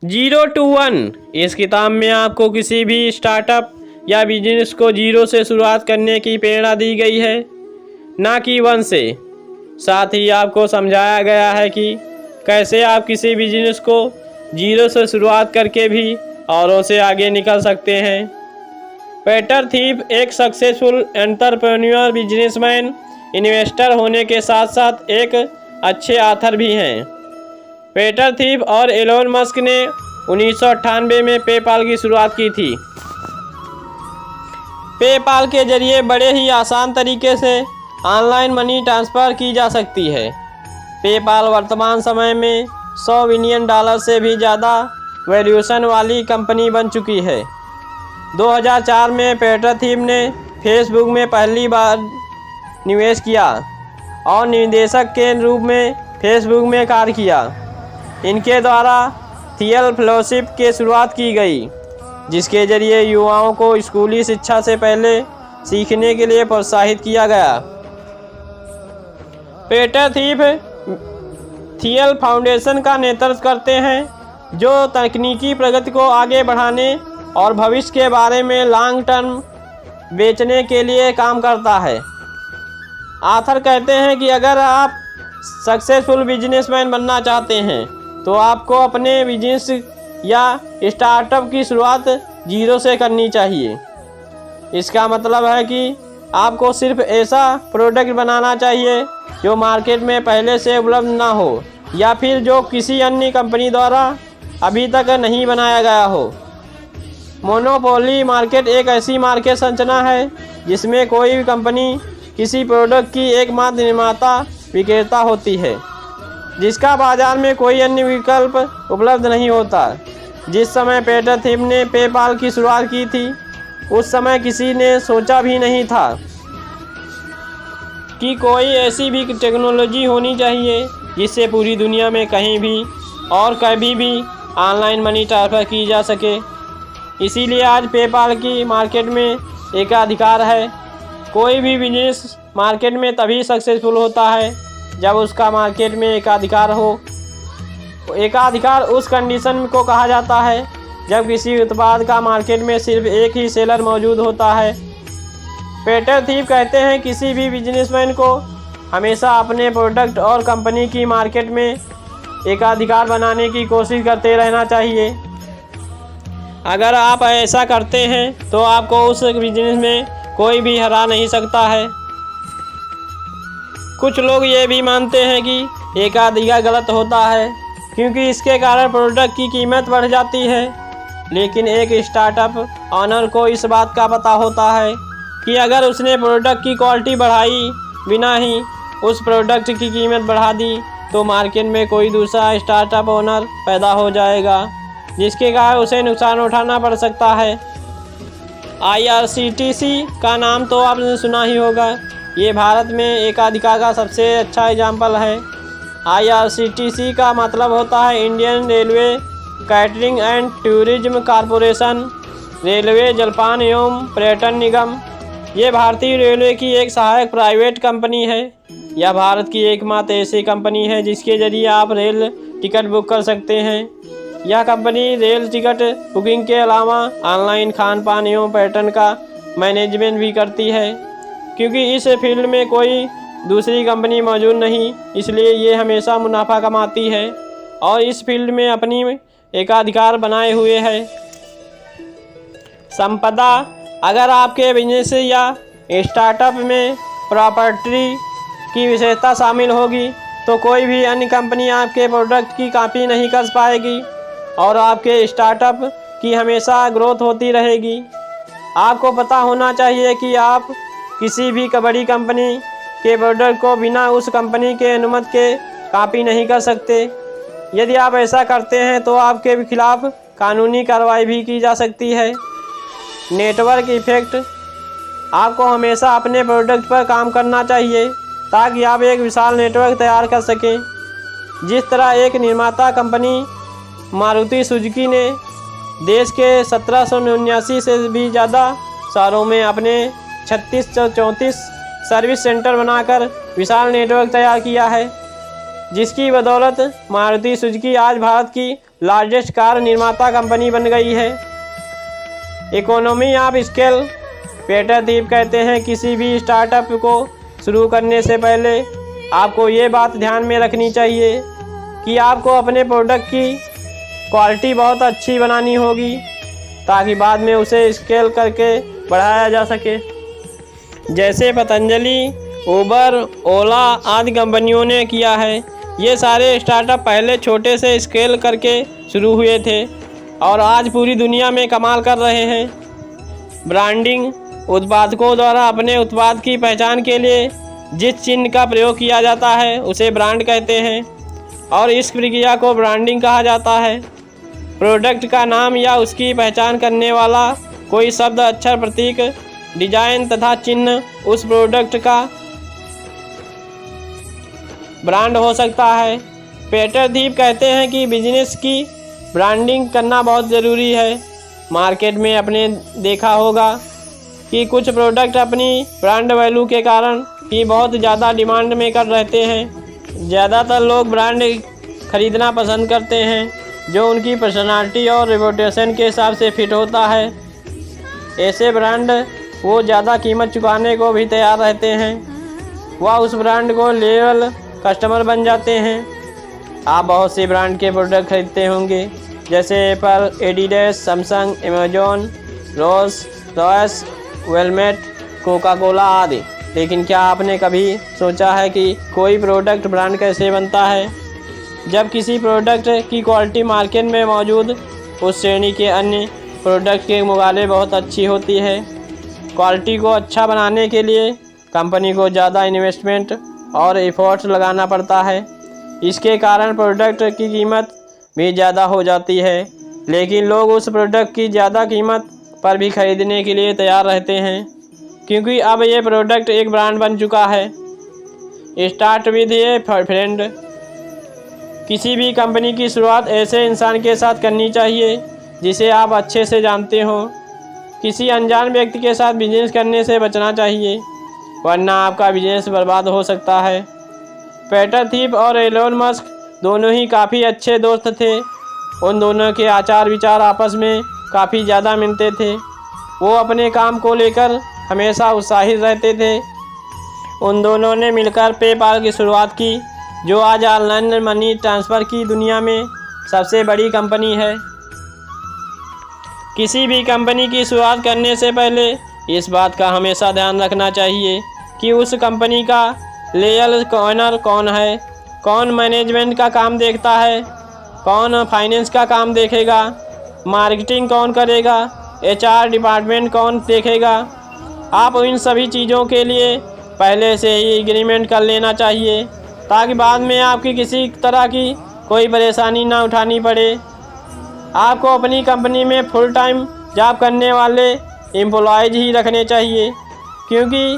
Zero to one. इस किताब में आपको किसी भी स्टार्टअप या बिजनेस को जीरो से शुरुआत करने की प्रेरणा दी गई है, ना कि वन से। साथ ही आपको समझाया गया है कि कैसे आप किसी बिजनेस को जीरो से शुरुआत करके भी औरों से आगे निकल सकते हैं। पीटर थीफ एक सक्सेसफुल एंटरप्रेन्योर, बिजनेसमैन, इन्वेस्टर होने के साथ साथ एक अच्छे ऑथर भी हैं। पीटर थीफ और एलोन मस्क ने 1998 में पेपाल की शुरुआत की थी। पेपाल के जरिए बड़े ही आसान तरीके से ऑनलाइन मनी ट्रांसफ़र की जा सकती है। पेपाल वर्तमान समय में $100 बिलियन से भी ज़्यादा वैल्यूएशन वाली कंपनी बन चुकी है। 2004 में पीटर थीफ ने फेसबुक में पहली बार निवेश किया और निदेशक के रूप में फेसबुक में कार्य किया। इनके द्वारा थियल फेलोशिप की शुरुआत की गई, जिसके जरिए युवाओं को स्कूली शिक्षा से पहले सीखने के लिए प्रोत्साहित किया गया। पीटर थीफ थियल फाउंडेशन का नेतृत्व करते हैं, जो तकनीकी प्रगति को आगे बढ़ाने और भविष्य के बारे में लॉन्ग टर्म बेचने के लिए काम करता है। ऑथर कहते हैं कि अगर आप सक्सेसफुल बिजनेसमैन बनना चाहते हैं तो आपको अपने बिजनेस या स्टार्टअप की शुरुआत जीरो से करनी चाहिए। इसका मतलब है कि आपको सिर्फ ऐसा प्रोडक्ट बनाना चाहिए जो मार्केट में पहले से उपलब्ध ना हो, या फिर जो किसी अन्य कंपनी द्वारा अभी तक नहीं बनाया गया हो। मोनोपोली मार्केट एक ऐसी मार्केट संरचना है जिसमें कोई भी कंपनी किसी प्रोडक्ट की एकमात्र निर्माता विक्रेता होती है, जिसका बाजार में कोई अन्य विकल्प उपलब्ध नहीं होता। जिस समय पीटर थीफ ने पेपाल की शुरुआत की थी, उस समय किसी ने सोचा भी नहीं था कि कोई ऐसी भी टेक्नोलॉजी होनी चाहिए जिससे पूरी दुनिया में कहीं भी और कभी भी ऑनलाइन मनी ट्रांसफ़र की जा सके। इसीलिए आज पेपाल की मार्केट में एकाधिकार है। कोई भी बिजनेस मार्केट में तभी सक्सेसफुल होता है जब उसका मार्केट में एकाधिकार हो। एकाधिकार उस कंडीशन को कहा जाता है जब किसी उत्पाद का मार्केट में सिर्फ एक ही सेलर मौजूद होता है। पीटर थीफ कहते हैं किसी भी बिजनेसमैन को हमेशा अपने प्रोडक्ट और कंपनी की मार्केट में एकाधिकार बनाने की कोशिश करते रहना चाहिए। अगर आप ऐसा करते हैं तो आपको उस बिजनेस में कोई भी हरा नहीं सकता है। कुछ लोग ये भी मानते हैं कि एकाधिकार गलत होता है क्योंकि इसके कारण प्रोडक्ट की कीमत बढ़ जाती है, लेकिन एक स्टार्टअप ऑनर को इस बात का पता होता है कि अगर उसने प्रोडक्ट की क्वालिटी बढ़ाई बिना ही उस प्रोडक्ट की कीमत बढ़ा दी तो मार्केट में कोई दूसरा स्टार्टअप ओनर पैदा हो जाएगा, जिसके कारण उसे नुकसान उठाना पड़ सकता है। IRCTC का नाम तो आपने सुना ही होगा। ये भारत में एकाधिकार का सबसे अच्छा एग्जाम्पल है। IRCTC का मतलब होता है Indian railway catering and tourism corporation, railway जलपान एवं पर्यटन निगम। ये भारतीय रेलवे की एक सहायक प्राइवेट कंपनी है। यह भारत की एकमात्र ऐसी कंपनी है जिसके जरिए आप रेल टिकट बुक कर सकते हैं। यह कंपनी रेल टिकट बुकिंग के अलावा ऑनलाइन खान पान एवं पर्यटन का मैनेजमेंट भी करती है। क्योंकि इस फील्ड में कोई दूसरी कंपनी मौजूद नहीं, इसलिए ये हमेशा मुनाफा कमाती है और इस फील्ड में अपनी एकाधिकार बनाए हुए है। संपदा। अगर आपके बिजनेस या स्टार्टअप में प्रॉपर्टी की विशेषता शामिल होगी तो कोई भी अन्य कंपनी आपके प्रोडक्ट की कॉपी नहीं कर पाएगी और आपके स्टार्टअप की हमेशा ग्रोथ होती रहेगी। आपको पता होना चाहिए कि आप किसी भी बड़ी कंपनी के प्रोडक्ट को बिना उस कंपनी के अनुमति के कॉपी नहीं कर सकते। यदि आप ऐसा करते हैं तो आपके खिलाफ कानूनी कार्रवाई भी की जा सकती है। Network effect. आपको हमेशा अपने प्रोडक्ट पर काम करना चाहिए ताकि आप एक विशाल नेटवर्क तैयार कर सकें। जिस तरह एक निर्माता कंपनी मारुति सुजुकी ने देश के 1779 से भी ज़्यादा शहरों में अपने 3634 सर्विस सेंटर बनाकर विशाल नेटवर्क तैयार किया है, जिसकी बदौलत मारुति सुजुकी आज भारत की लार्जेस्ट कार निर्माता कंपनी बन गई है। Economy of scale. पीटर थिप कहते हैं किसी भी स्टार्टअप को शुरू करने से पहले आपको ये बात ध्यान में रखनी चाहिए कि आपको अपने प्रोडक्ट की क्वालिटी बहुत अच्छी बनानी होगी ताकि बाद में उसे स्केल करके बढ़ाया जा सके। जैसे पतंजलि, उबर, ओला आदि कंपनियों ने किया है। ये सारे स्टार्टअप पहले छोटे से स्केल करके शुरू हुए थे और आज पूरी दुनिया में कमाल कर रहे हैं। ब्रांडिंग। उत्पादकों द्वारा अपने उत्पाद की पहचान के लिए जिस चिन्ह का प्रयोग किया जाता है उसे ब्रांड कहते हैं और इस प्रक्रिया को ब्रांडिंग कहा जाता है। प्रोडक्ट का नाम या उसकी पहचान करने वाला कोई शब्द, अक्षर, प्रतीक, डिजाइन तथा चिन्ह उस प्रोडक्ट का ब्रांड हो सकता है। पीटर थिप कहते हैं कि बिजनेस की ब्रांडिंग करना बहुत ज़रूरी है। मार्केट में आपने देखा होगा कि कुछ प्रोडक्ट अपनी ब्रांड वैल्यू के कारण ही बहुत ज़्यादा डिमांड में कर रहते हैं। ज़्यादातर लोग ब्रांड खरीदना पसंद करते हैं जो उनकी पर्सनालिटी और रेपुटेशन के हिसाब से फिट होता है। ऐसे ब्रांड वो ज़्यादा कीमत चुकाने को भी तैयार रहते हैं। वह उस ब्रांड को लेवल कस्टमर बन जाते हैं। आप बहुत से ब्रांड के प्रोडक्ट खरीदते होंगे जैसे Apple, Adidas, Samsung, Amazon, Rolls Royce, वेलमेट, कोका कोला आदि। लेकिन क्या आपने कभी सोचा है कि कोई प्रोडक्ट ब्रांड कैसे बनता है? जब किसी प्रोडक्ट की क्वालिटी मार्केट में मौजूद उस श्रेणी के अन्य प्रोडक्ट के मुकाबले बहुत अच्छी होती है। क्वालिटी को अच्छा बनाने के लिए कंपनी को ज़्यादा इन्वेस्टमेंट और एफर्ट्स लगाना पड़ता है। इसके कारण प्रोडक्ट की कीमत भी ज़्यादा हो जाती है, लेकिन लोग उस प्रोडक्ट की ज़्यादा कीमत पर भी खरीदने के लिए तैयार रहते हैं क्योंकि अब ये प्रोडक्ट एक ब्रांड बन चुका है। Start with A friend. किसी भी कंपनी की शुरुआत ऐसे इंसान के साथ करनी चाहिए जिसे आप अच्छे से जानते हो। किसी अनजान व्यक्ति के साथ बिजनेस करने से बचना चाहिए वरना आपका बिजनेस बर्बाद हो सकता है। पीटर थिप और एलोन मस्क दोनों ही काफ़ी अच्छे दोस्त थे। उन दोनों के आचार विचार आपस में काफ़ी ज़्यादा मिलते थे। वो अपने काम को लेकर हमेशा उत्साहित रहते थे। उन दोनों ने मिलकर पेपाल की शुरुआत की जो आज ऑनलाइन मनी ट्रांसफ़र की दुनिया में सबसे बड़ी कंपनी है। किसी भी कंपनी की शुरुआत करने से पहले इस बात का हमेशा ध्यान रखना चाहिए कि उस कंपनी का लीगल ओनर कौन है, कौन मैनेजमेंट का काम देखता है, कौन फाइनेंस का काम देखेगा, मार्केटिंग कौन करेगा, HR डिपार्टमेंट कौन देखेगा। आप इन सभी चीज़ों के लिए पहले से ही एग्रीमेंट कर लेना चाहिए ताकि बाद में आपकी किसी तरह की कोई परेशानी ना उठानी पड़े। आपको अपनी कंपनी में फुल टाइम जॉब करने वाले एम्प्लॉयज़ ही रखने चाहिए क्योंकि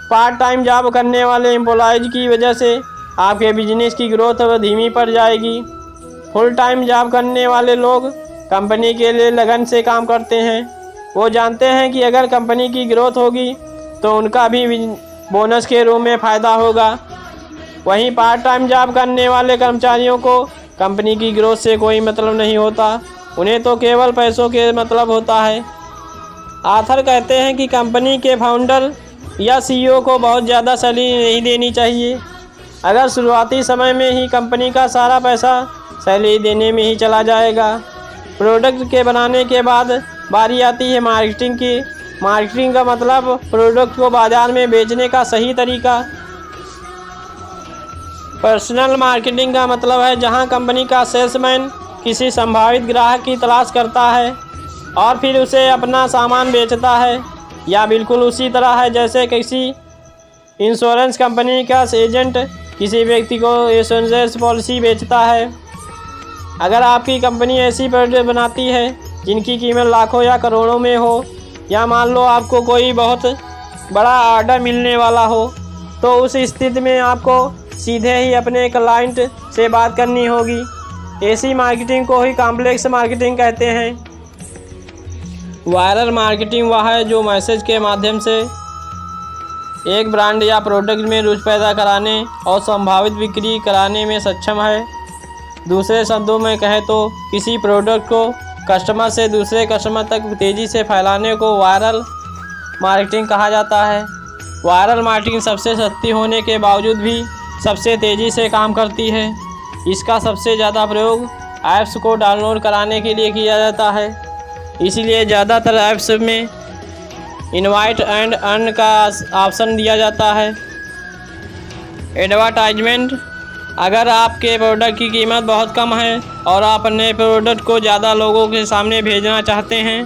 पार्ट टाइम जॉब करने वाले एम्प्लॉयज़ की वजह से आपके बिजनेस की ग्रोथ धीमी पड़ जाएगी। फुल टाइम जॉब करने वाले लोग कंपनी के लिए लगन से काम करते हैं। वो जानते हैं कि अगर कंपनी की ग्रोथ होगी तो उनका भी बोनस के रूप में फ़ायदा होगा। वहीं पार्ट टाइम जॉब करने वाले कर्मचारियों को कंपनी की ग्रोथ से कोई मतलब नहीं होता, उन्हें तो केवल पैसों के मतलब होता है। आथर कहते हैं कि कंपनी के फाउंडर या CEO को बहुत ज़्यादा सैलरी नहीं देनी चाहिए। अगर शुरुआती समय में ही कंपनी का सारा पैसा सैलरी देने में ही चला जाएगा। प्रोडक्ट के बनाने के बाद बारी आती है मार्केटिंग की। मार्केटिंग का मतलब प्रोडक्ट को बाज़ार में बेचने का सही तरीका। पर्सनल मार्केटिंग का मतलब है जहां कंपनी का सेल्समैन किसी संभावित ग्राहक की तलाश करता है और फिर उसे अपना सामान बेचता है, या बिल्कुल उसी तरह है जैसे किसी इंश्योरेंस कंपनी का एजेंट किसी व्यक्ति को इंश्योरेंस पॉलिसी बेचता है। अगर आपकी कंपनी ऐसी प्रोडक्ट बनाती है जिनकी कीमत लाखों या करोड़ों में हो, या मान लो आपको कोई बहुत बड़ा ऑर्डर मिलने वाला हो, तो उस स्थिति में आपको सीधे ही अपने क्लाइंट से बात करनी होगी। ऐसी मार्केटिंग को ही कॉम्प्लेक्स मार्केटिंग कहते हैं। वायरल मार्केटिंग वह है जो मैसेज के माध्यम से एक ब्रांड या प्रोडक्ट में रुचि पैदा कराने और संभावित बिक्री कराने में सक्षम है। दूसरे शब्दों में कहें तो किसी प्रोडक्ट को कस्टमर से दूसरे कस्टमर तक तेज़ी से फैलाने को वायरल मार्केटिंग कहा जाता है। वायरल मार्केटिंग सबसे सस्ती होने के बावजूद भी सबसे तेज़ी से काम करती है। इसका सबसे ज़्यादा प्रयोग ऐप्स को डाउनलोड कराने के लिए किया जाता है। इसीलिए ज़्यादातर ऐप्स में इनवाइट एंड अर्न का ऑप्शन दिया जाता है। एडवर्टाइजमेंट, अगर आपके प्रोडक्ट की कीमत बहुत कम है और आप अपने प्रोडक्ट को ज़्यादा लोगों के सामने भेजना चाहते हैं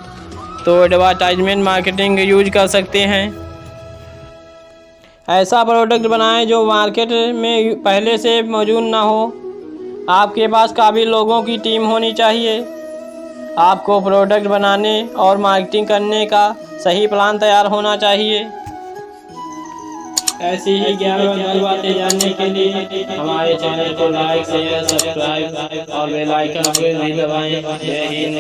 तो एडवर्टाइजमेंट मार्केटिंग यूज कर सकते हैं। ऐसा प्रोडक्ट बनाएं जो मार्केट में पहले से मौजूद ना हो। आपके पास काबिल लोगों की टीम होनी चाहिए। आपको प्रोडक्ट बनाने और मार्केटिंग करने का सही प्लान तैयार होना चाहिए। ऐसी ही ज्ञानवर्धक बातें जानने के लिए हमारे चैनल को लाइक, शेयर, सब्सक्राइब और बेल आइकन भी दबाएं। जय हिंद।